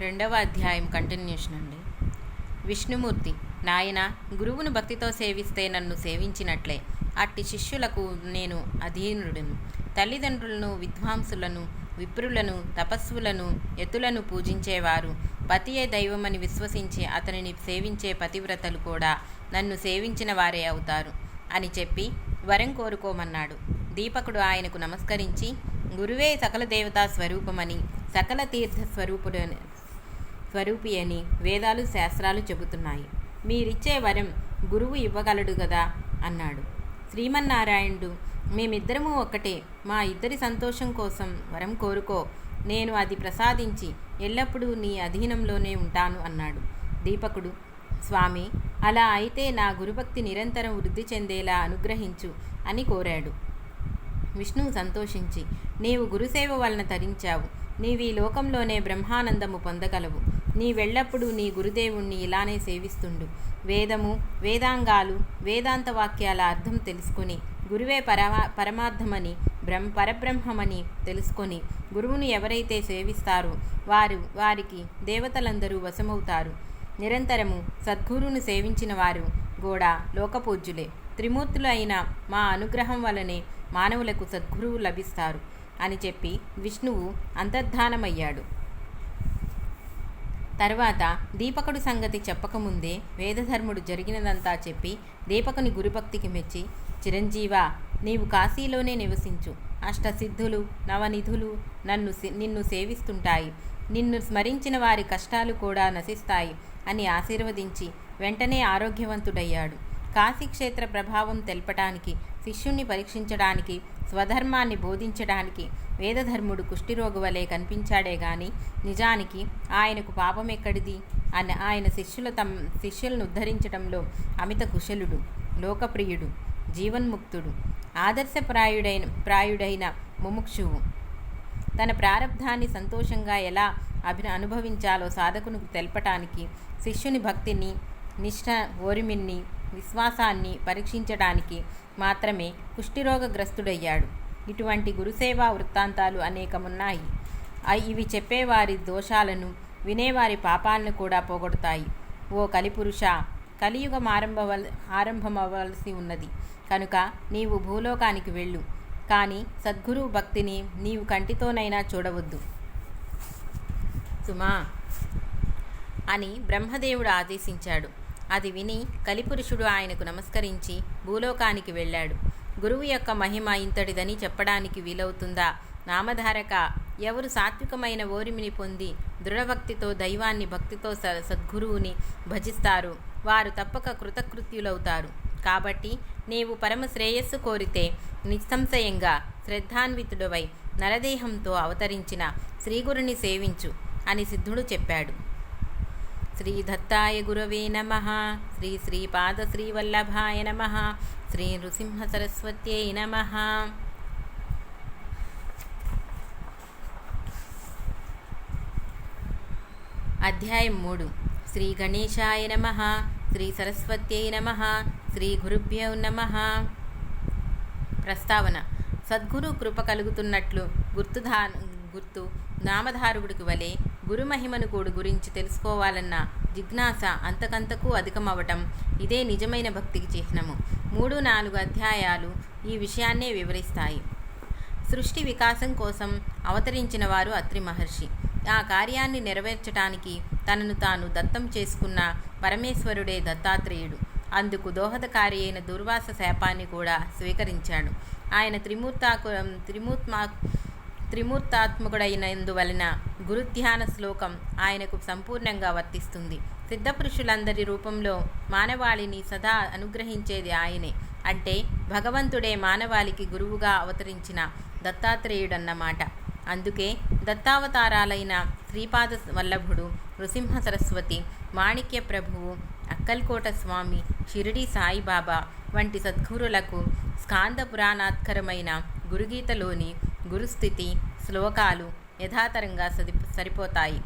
రెండవ అధ్యాయం కంటిన్యూషన్ అండి. విష్ణుమూర్తి: నాయన, గురువును భక్తితో సేవిస్తే నన్ను సేవించినట్లే. అట్టి శిష్యులకు నేను అధీనుడును. తల్లిదండ్రులను, విద్వాంసులను, విప్రులను, తపస్సులను, యతులను పూజించేవారు, పతియే దైవమని విశ్వసించి అతనిని సేవించే పతివ్రతలు కూడా నన్ను సేవించిన వారే అవుతారు అని చెప్పి వరం కోరుకోమన్నాడు. దీపకుడు ఆయనకు నమస్కరించి, గురువే సకల దేవతా స్వరూపమని, సకల తీర్థ స్వరూపి అని వేదాలు శాస్త్రాలు చెబుతున్నాయి. మీరిచ్చే వరం గురువు ఇవ్వగలడు కదా అన్నాడు. శ్రీమన్నారాయణుడు: మేమిద్దరము ఒక్కటే. మా ఇద్దరి సంతోషం కోసం వరం కోరుకో. నేను అది ప్రసాదించి ఎల్లప్పుడూ నీ అధీనంలోనే ఉంటాను అన్నాడు. దీపకుడు: స్వామి, అలా అయితే నా గురుభక్తి నిరంతరం వృద్ధి చెందేలా అనుగ్రహించు అని కోరాడు. విష్ణువు సంతోషించి, నీవు గురుసేవ వలన తరించావు. నీవీ లోకంలోనే బ్రహ్మానందము పొందగలవు. నీవెల్లప్పుడూ నీ గురుదేవుణ్ణి ఇలానే సేవిస్తుండు. వేదము, వేదాంగాలు, వేదాంత వాక్యాల అర్థం తెలుసుకొని, గురువే పరమార్థమని, పరబ్రహ్మమని తెలుసుకొని గురువును ఎవరైతే సేవిస్తారో వారికి దేవతలందరూ వశమవుతారు. నిరంతరము సద్గురువును సేవించిన వారు కూడా లోకపూజ్యులే. త్రిమూర్తులు అయిన మా అనుగ్రహం వలనే మానవులకు సద్గురువు లభిస్తారు అని చెప్పి విష్ణువు అంతర్ధానమయ్యాడు. తర్వాత దీపకుడు సంగతి చెప్పకముందే వేదధర్ముడు జరిగినదంతా చెప్పి దీపకుని గురుభక్తికి మెచ్చి, చిరంజీవా, నీవు కాశీలోనే నివసించు. అష్టసిద్ధులు, నవనిధులు నిన్ను సేవిస్తుంటాయి. నిన్ను స్మరించిన వారి కష్టాలు కూడా నశిస్తాయి అని ఆశీర్వదించి వెంటనే ఆరోగ్యవంతుడయ్యాడు. కాశీక్షేత్ర ప్రభావం తెలపటానికి, శిష్యుణ్ణి పరీక్షించడానికి, స్వధర్మాన్ని బోధించడానికి వేదధర్ముడు కుష్ఠిరోగి వలె కనిపించాడే గాని నిజానికి ఆయనకు పాపం ఎక్కడిది అని ఆయన శిష్యులను ఉద్ధరించడంలో అమిత కుశలుడు, లోకప్రియుడు, జీవన్ముక్తుడు, ఆదర్శప్రాయుడైన ముముక్షువు. తన ప్రారబ్ధాన్ని సంతోషంగా ఎలా అనుభవించాలో సాధకునికి తెలపటానికి, శిష్యుని భక్తిని, నిష్ఠ, ఓరిమిని, విశ్వాసాన్ని పరీక్షించడానికి మాత్రమే కుష్ఠిరోగగ్రస్తుడయ్యాడు. ఇటువంటి గురుసేవా వృత్తాంతాలు అనేకమున్నాయి. ఇవి చెప్పేవారి దోషాలను, వినేవారి పాపాలను కూడా పోగొడతాయి. ఓ కలిపురుష, కలియుగం ఆరంభమవలసి ఉన్నది కనుక నీవు భూలోకానికి వెళ్ళు. కానీ సద్గురువు భక్తిని నీవు కంటితోనైనా చూడవద్దు సుమా అని బ్రహ్మదేవుడు ఆదేశించాడు. అది విని కలిపురుషుడు ఆయనకు నమస్కరించి భూలోకానికి వెళ్ళాడు. గురువు యొక్క మహిమ ఇంతటిదని చెప్పడానికి వీలవుతుందా? నామధారక, ఎవరు సాత్వికమైన ఓరిమిని పొంది దృఢభక్తితో దైవాన్ని, భక్తితో సద్గురువుని భజిస్తారో వారు తప్పక కృతకృత్యులవుతారు. కాబట్టి నీవు పరమ శ్రేయస్సు కోరితే నిస్సంశయంగా శ్రద్ధాన్వితుడవై నరదేహంతో అవతరించిన శ్రీగురుని సేవించు అని సిద్ధుడు చెప్పాడు. శ్రీ దత్తాయ గురవే నమః. శ్రీ శ్రీపాద శ్రీవల్లభాయ నమః. శ్రీ నృసింహ సరస్వత్యై నమః. అధ్యాయం 3. శ్రీ గణేశాయ నమః. శ్రీ సరస్వత్యై నమః. శ్రీ గురుభ్యో నమః. ప్రస్తావన: సద్గురు కృప కలుగుతున్నట్లు గుర్తు నామధారుడికి వలె గురుమహిమను గురించి తెలుసుకోవాలన్న జిజ్ఞాస అంతకంతకు అధికమవటం ఇదే నిజమైన భక్తికి చిహ్నము. 3-4 అధ్యాయాలు ఈ విషయాన్నే వివరిస్తాయి. సృష్టి వికాసం కోసం అవతరించిన వారు అత్రి మహర్షి. ఆ కార్యాన్ని నెరవేర్చడానికి తనను తాను దత్తం చేసుకున్న పరమేశ్వరుడే దత్తాత్రేయుడు. అందుకు దోహదకారి అయిన దుర్వాస శాపాన్ని కూడా స్వీకరించాడు. ఆయన త్రిమూర్తాత్మకుడైనందువలన గురుధ్యాన శ్లోకం ఆయనకు సంపూర్ణంగా వర్తిస్తుంది. సిద్ధపురుషులందరి రూపంలో మానవాళిని సదా అనుగ్రహించేది ఆయనే. అంటే భగవంతుడే మానవాళికి గురువుగా అవతరించిన దత్తాత్రేయుడన్నమాట. అందుకే దత్తావతారాలైన శ్రీపాద వల్లభుడు, నృసింహ సరస్వతి, మాణిక్య ప్రభువు, అక్కల్కోట స్వామి, షిరిడి సాయిబాబా వంటి సద్గురులకు స్కాంద పురాణాత్కరమైన గురుగీతలోని గురుస్థితి శ్లోకాలు యథాతరంగా సరిపోతాయి.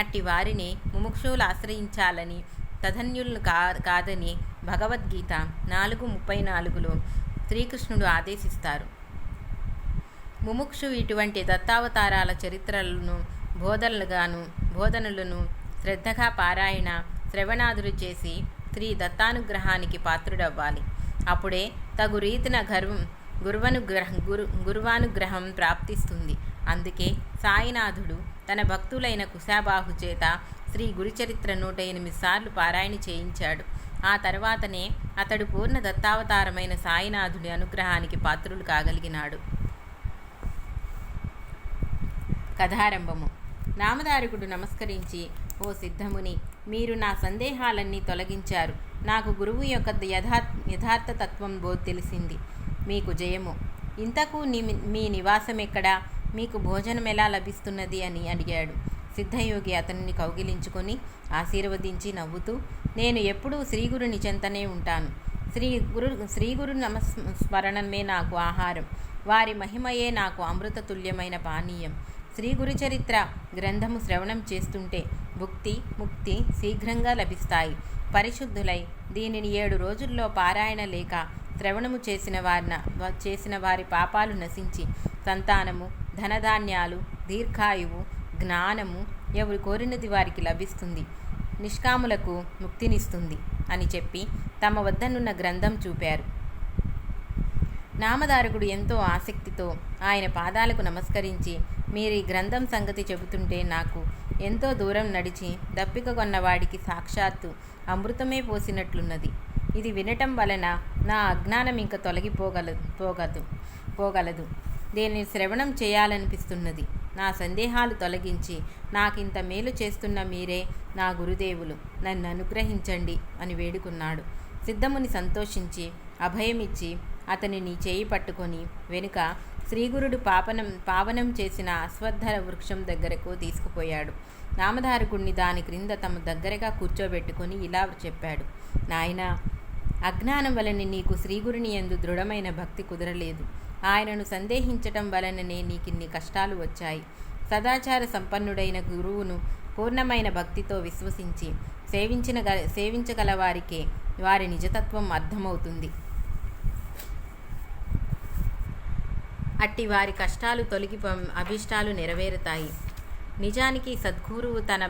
అట్టి వారిని ముముక్షువులు ఆశ్రయించాలని, తధన్యులను కాదని భగవద్గీత 4:34లో శ్రీకృష్ణుడు ఆదేశిస్తారు. ముముక్షు ఇటువంటి దత్తావతారాల చరిత్రలను బోధనలను శ్రద్ధగా పారాయణ శ్రవణాదులు చేసి శ్రీ దత్తానుగ్రహానికి పాత్రుడవ్వాలి. అప్పుడే తగు రీతిన గురువానుగ్రహం ప్రాప్తిస్తుంది. అందుకే సాయినాథుడు తన భక్తులైన కుశాబాహు చేత శ్రీ గురుచరిత్ర 108 సార్లు పారాయణ చేయించాడు. ఆ తర్వాతనే అతడు పూర్ణ దత్తావతారమైన సాయినాథుడి అనుగ్రహానికి పాత్రులు కాగలిగినాడు. కథారంభము. నామధారకుడు నమస్కరించి, ఓ సిద్ధముని, మీరు నా సందేహాలన్నీ తొలగించారు. నాకు గురువు యొక్క యథార్థ తత్వం తెలిసింది. మీకు జయము. ఇంతకు మీ నివాసం ఎక్కడా? మీకు భోజనం ఎలా లభిస్తున్నది అని అడిగాడు. సిద్ధయోగి అతనిని కౌగిలించుకొని ఆశీర్వదించి నవ్వుతూ, నేను ఎప్పుడూ శ్రీగురుని చెంతనే ఉంటాను. శ్రీగురు స్మరణమే నాకు ఆహారం. వారి మహిమయే నాకు అమృతతుల్యమైన పానీయం. శ్రీ గురుచరిత్ర గ్రంథము శ్రవణం చేస్తుంటే భుక్తి ముక్తి శీఘ్రంగా లభిస్తాయి. పరిశుద్ధులై దీనిని 7 రోజుల్లో పారాయణ లేక శ్రవణము చేసిన వారి పాపాలు నశించి సంతానము, ధనధాన్యాలు, దీర్ఘాయువు, జ్ఞానము ఎవరు కోరినది వారికి లభిస్తుంది. నిష్కాములకు ముక్తినిస్తుంది అని చెప్పి తమ వద్దనున్న గ్రంథం చూపారు. నామధారకుడు ఎంతో ఆసక్తితో ఆయన పాదాలకు నమస్కరించి, మీరు ఈ గ్రంథం సంగతి చెబుతుంటే నాకు ఎంతో దూరం నడిచి దప్పిక కొన్నవాడికి సాక్షాత్తు అమృతమే పోసినట్లున్నది. ఇది వినటం వలన నా అజ్ఞానం ఇంక పోగలదు. దీనిని శ్రవణం చేయాలనిపిస్తున్నది. నా సందేహాలు తొలగించి నాకింత మేలు చేస్తున్న మీరే నా గురుదేవులు. నన్ను అనుగ్రహించండి అని వేడుకున్నాడు. సిద్ధముని సంతోషించి అభయమిచ్చి అతనిని చేయి పట్టుకొని వెనుక శ్రీగురుడు పావనం చేసిన అశ్వత్థ వృక్షం దగ్గరకు తీసుకుపోయాడు. నామధారకుడిని దాని క్రింద తమ దగ్గరగా కూర్చోబెట్టుకొని ఇలా చెప్పాడు. నాయనా, అజ్ఞానం వలన నీకు శ్రీగురుని యందు దృఢమైన భక్తి కుదరలేదు. ఆయనను సందేహించటం వలననే నీకిన్ని కష్టాలు వచ్చాయి. సదాచార సంపన్నుడైన గురువును పూర్ణమైన భక్తితో విశ్వసించి సేవించగల వారికే వారి నిజతత్వం అర్థమవుతుంది. అట్టి వారి కష్టాలు తొలగి అభిష్టాలు నెరవేరుతాయి. నిజానికి సద్గురువు తన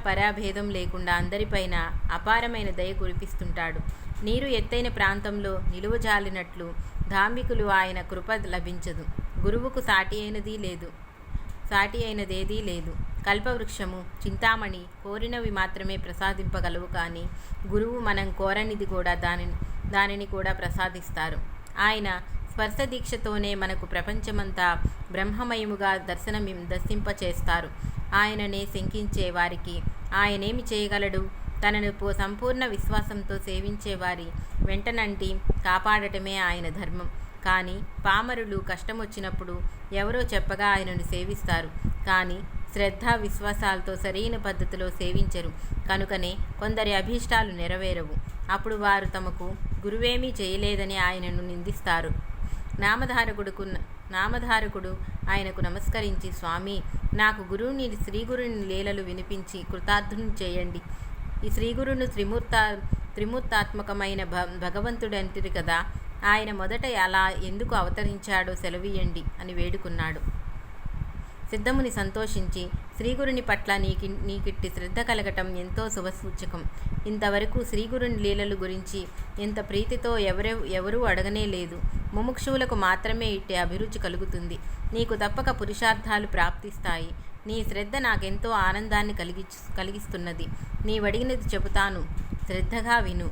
పరాభేదం లేకుండా అందరిపైన అపారమైన దయ కురిపిస్తుంటాడు. నీరు ఎత్తైన ప్రాంతంలో నిలువజాలినట్లు ధార్మికులు ఆయన కృప లభించదు. గురువుకు సాటి అయినదేదీ లేదు. కల్పవృక్షము, చింతామణి కోరినవి మాత్రమే ప్రసాదింపగలవు. కానీ గురువు మనం కోరనిది కూడా దానిని కూడా ప్రసాదిస్తారు. ఆయన స్పర్శ దీక్షతోనే మనకు ప్రపంచమంతా బ్రహ్మమయముగా దర్శింపచేస్తారు. ఆయననే శంకించే వారికి ఆయనేమి చేయగలడు? తనను సంపూర్ణ విశ్వాసంతో సేవించేవారి వెంటనంటి కాపాడటమే ఆయన ధర్మం. కానీ పామరులు కష్టమొచ్చినప్పుడు ఎవరో చెప్పగా ఆయనను సేవిస్తారు. కానీ శ్రద్ధ విశ్వాసాలతో సరైన పద్ధతిలో సేవించరు. కనుకనే కొందరి అభీష్టాలు నెరవేరవు. అప్పుడు వారు తమకు గురువేమీ చేయలేదని ఆయనను నిందిస్తారు. నామధారకుడు ఆయనకు నమస్కరించి, స్వామి, నాకు శ్రీగురుని లీలలు వినిపించి కృతార్థుని చేయండి. ఈ శ్రీగురును త్రిమూర్తాత్మకమైన భగవంతుడంటిరి కదా, ఆయన మొదట అలా ఎందుకు అవతరించాడో సెలవీయండి అని వేడుకున్నాడు. సిద్ధముని సంతోషించి, శ్రీగురుని పట్ల నీకిట్టి శ్రద్ధ కలగటం ఎంతో శుభసూచకం. ఇంతవరకు శ్రీగురుని లీలలు గురించి ఇంత ప్రీతితో ఎవరూ అడగనే లేదు. ముముక్షువులకు మాత్రమే ఇట్టే అభిరుచి కలుగుతుంది. నీకు తప్పక పురుషార్థాలు ప్రాప్తిస్తాయి. నీ శ్రద్ధ నాకెంతో ఆనందాన్ని కలిగిస్తున్నది. నీవడిగినది చెబుతాను, శ్రద్ధగా విను.